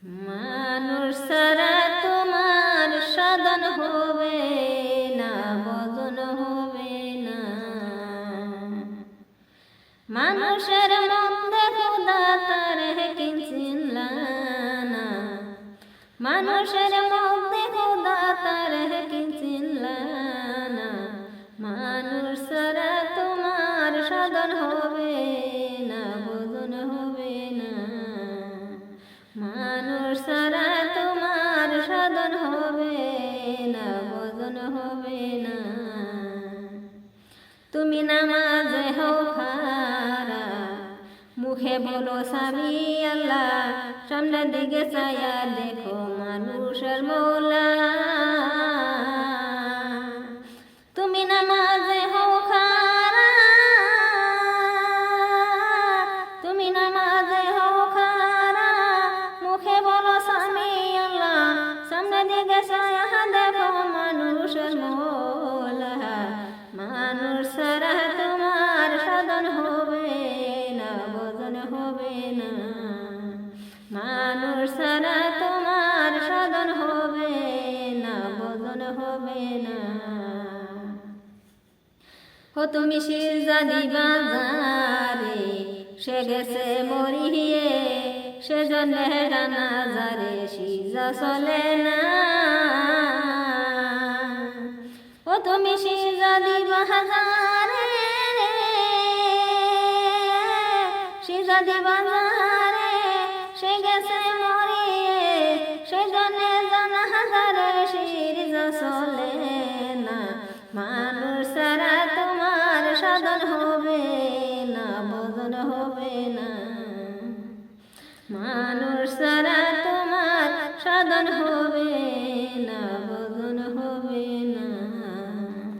মানুষ ছাড়া তোমার সাধন হবে না, ভজন হবে না। মানুষের মধ্যে খোদা তার চিনলা না, মানুষের মধ্যে খোদা তার চিনলা না। মানুষ ছাড়া তোমার সাধন হবে না, ভজন হবে না। মানুষ ছাড়া তোমার সাধন হবে না, ভজন হবে না। তুমি নামাজে হও খারা, মুখে বলো সামি আল্লাহ, সামনের দিকে চায়া দেখো মানুষের মৌলা। তুমি নামাজে হও খারা, তুমি নামাজে হও খারা, মুখে বলো সামি আল্লাহ, সামনের দিকে চায়া দেখো মানুষের মৌলা। মানুষ ছাড়া তোমার সাধন হবে না, ভজন হবে না। মানুষ ছাড়া তোমার সাধন হবে না, ভজন হবে না। ও তুমি সিজদা দিবা যারে, সে গেছে মরিয়ে, সে জন্যে জানাজারে সিজদা চলে না। ও তুমি সিজদা দিবা যারে, সিজদা দিবা যারে, সে গেছে মরিয়ে, সে জন্যে জানাজারে সিজদা চলে না। মানুষ ছাড়া তোমার সাধন হবে না, ভজন হবে না। মানুষ ছাড়া তোমার সাধন হবে